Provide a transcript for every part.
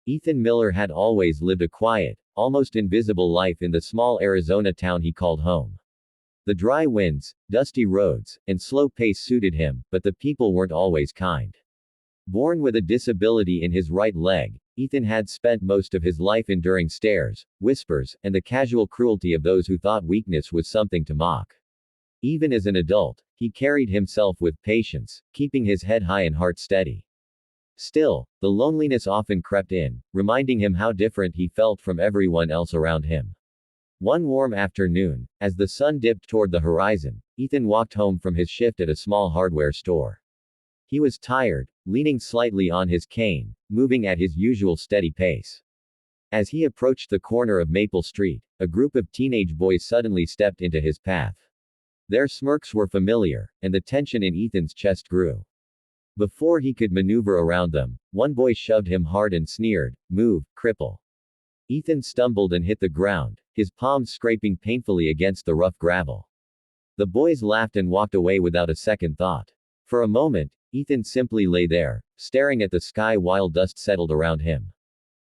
Ethan Miller had always lived a quiet, almost invisible life in the small Arizona town he called home. The dry winds, dusty roads, and slow pace suited him, but the people weren't always kind. Born with a disability in his right leg, Ethan had spent most of his life enduring stares, whispers, and the casual cruelty of those who thought weakness was something to mock. Even as an adult, he carried himself with patience, keeping his head high and heart steady. Still, the loneliness often crept in, reminding him how different he felt from everyone else around him. One warm afternoon, as the sun dipped toward the horizon, Ethan walked home from his shift at a small hardware store. He was tired, leaning slightly on his cane, moving at his usual steady pace. As he approached the corner of Maple Street, a group of teenage boys suddenly stepped into his path. Their smirks were familiar, and the tension in Ethan's chest grew. Before he could maneuver around them, one boy shoved him hard and sneered, "Move, cripple." Ethan stumbled and hit the ground, his palms scraping painfully against the rough gravel. The boys laughed and walked away without a second thought. For a moment, Ethan simply lay there, staring at the sky while dust settled around him.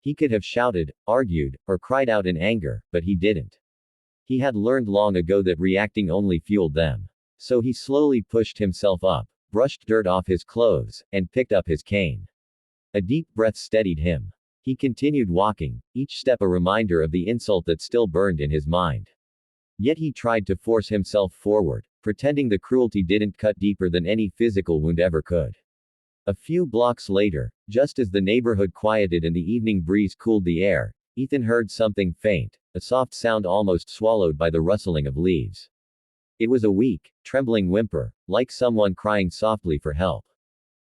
He could have shouted, argued, or cried out in anger, but he didn't. He had learned long ago that reacting only fueled them. So he slowly pushed himself up, brushed dirt off his clothes, and picked up his cane. A deep breath steadied him. He continued walking, each step a reminder of the insult that still burned in his mind. Yet he tried to force himself forward, pretending the cruelty didn't cut deeper than any physical wound ever could. A few blocks later, just as the neighborhood quieted and the evening breeze cooled the air, Ethan heard something faint, a soft sound almost swallowed by the rustling of leaves. It was a weak, trembling whimper, like someone crying softly for help.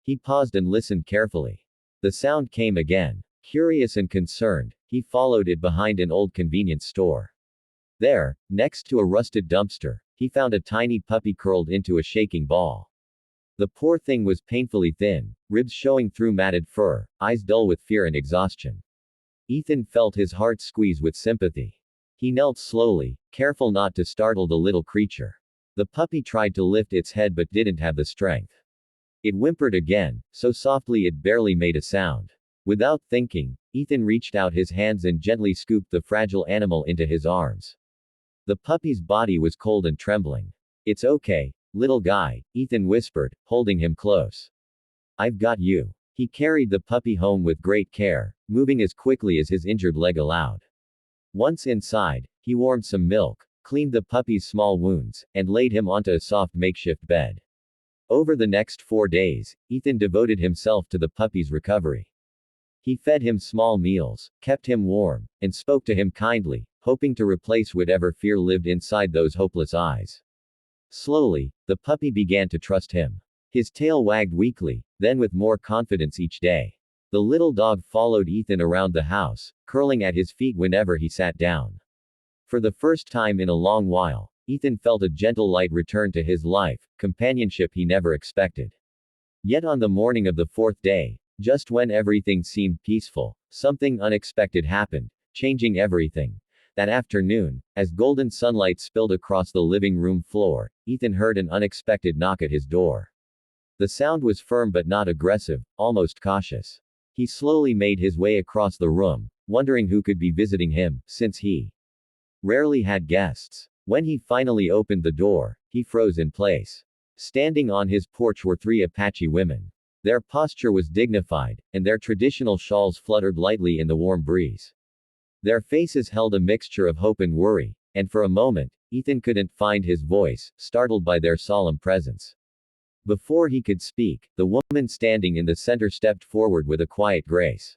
He paused and listened carefully. The sound came again. Curious and concerned, he followed it behind an old convenience store. There, next to a rusted dumpster, he found a tiny puppy curled into a shaking ball. The poor thing was painfully thin, ribs showing through matted fur, eyes dull with fear and exhaustion. Ethan felt his heart squeeze with sympathy. He knelt slowly, careful not to startle the little creature. The puppy tried to lift its head but didn't have the strength. It whimpered again, so softly it barely made a sound. Without thinking, Ethan reached out his hands and gently scooped the fragile animal into his arms. The puppy's body was cold and trembling. "It's okay, little guy," Ethan whispered, holding him close. "I've got you." He carried the puppy home with great care, moving as quickly as his injured leg allowed. Once inside, he warmed some milk, cleaned the puppy's small wounds, and laid him onto a soft makeshift bed. Over the next 4 days, Ethan devoted himself to the puppy's recovery. He fed him small meals, kept him warm, and spoke to him kindly, hoping to replace whatever fear lived inside those hopeless eyes. Slowly, the puppy began to trust him. His tail wagged weakly, then with more confidence each day. The little dog followed Ethan around the house, curling at his feet whenever he sat down. For the first time in a long while, Ethan felt a gentle light return to his life, companionship he never expected. Yet on the morning of the 4th day, just when everything seemed peaceful, something unexpected happened, changing everything. That afternoon, as golden sunlight spilled across the living room floor, Ethan heard an unexpected knock at his door. The sound was firm but not aggressive, almost cautious. He slowly made his way across the room, wondering who could be visiting him, since he rarely had guests. When he finally opened the door, he froze in place. Standing on his porch were 3 Apache women. Their posture was dignified, and their traditional shawls fluttered lightly in the warm breeze. Their faces held a mixture of hope and worry, and for a moment, Ethan couldn't find his voice, startled by their solemn presence. Before he could speak, the woman standing in the center stepped forward with a quiet grace.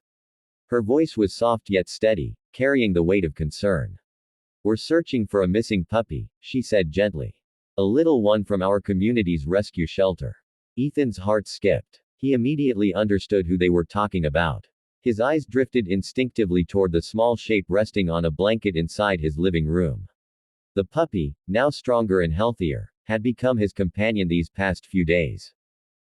Her voice was soft yet steady, carrying the weight of concern. "We're searching for a missing puppy," she said gently. "A little one from our community's rescue shelter." Ethan's heart skipped. He immediately understood who they were talking about. His eyes drifted instinctively toward the small shape resting on a blanket inside his living room. The puppy, now stronger and healthier, had become his companion these past few days.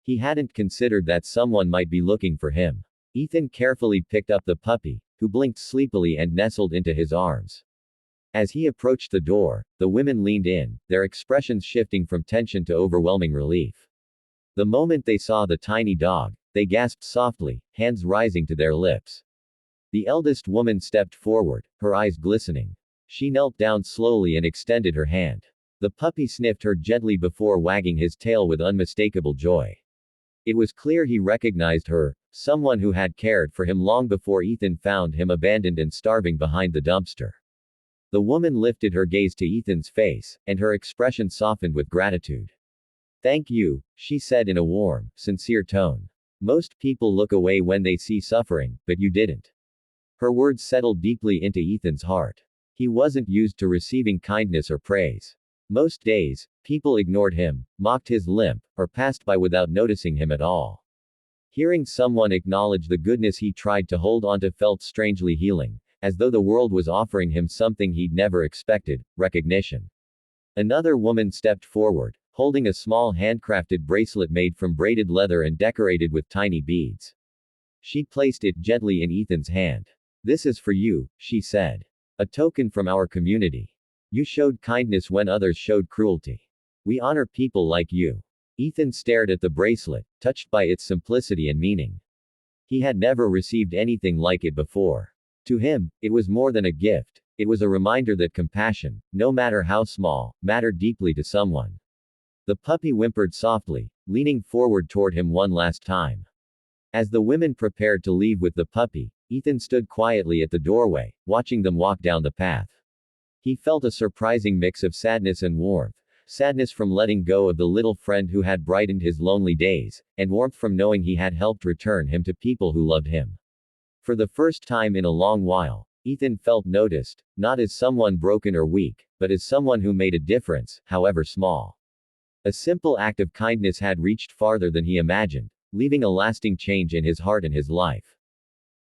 He hadn't considered that someone might be looking for him. Ethan carefully picked up the puppy, who blinked sleepily and nestled into his arms. As he approached the door, the women leaned in, their expressions shifting from tension to overwhelming relief. The moment they saw the tiny dog, they gasped softly, hands rising to their lips. The eldest woman stepped forward, her eyes glistening. She knelt down slowly and extended her hand. The puppy sniffed her gently before wagging his tail with unmistakable joy. It was clear he recognized her, someone who had cared for him long before Ethan found him abandoned and starving behind the dumpster. The woman lifted her gaze to Ethan's face, and her expression softened with gratitude. "Thank you," she said in a warm, sincere tone. "Most people look away when they see suffering, but you didn't." Her words settled deeply into Ethan's heart. He wasn't used to receiving kindness or praise. Most days, people ignored him, mocked his limp, or passed by without noticing him at all. Hearing someone acknowledge the goodness he tried to hold onto felt strangely healing, as though the world was offering him something he'd never expected, recognition. Another woman stepped forward, holding a small handcrafted bracelet made from braided leather and decorated with tiny beads. She placed it gently in Ethan's hand. "This is for you," she said. "A token from our community. You showed kindness when others showed cruelty. We honor people like you." Ethan stared at the bracelet, touched by its simplicity and meaning. He had never received anything like it before. To him, it was more than a gift, it was a reminder that compassion, no matter how small, mattered deeply to someone. The puppy whimpered softly, leaning forward toward him one last time. As the women prepared to leave with the puppy, Ethan stood quietly at the doorway, watching them walk down the path. He felt a surprising mix of sadness and warmth. Sadness from letting go of the little friend who had brightened his lonely days, and warmth from knowing he had helped return him to people who loved him. For the first time in a long while, Ethan felt noticed, not as someone broken or weak, but as someone who made a difference, however small. A simple act of kindness had reached farther than he imagined, leaving a lasting change in his heart and his life.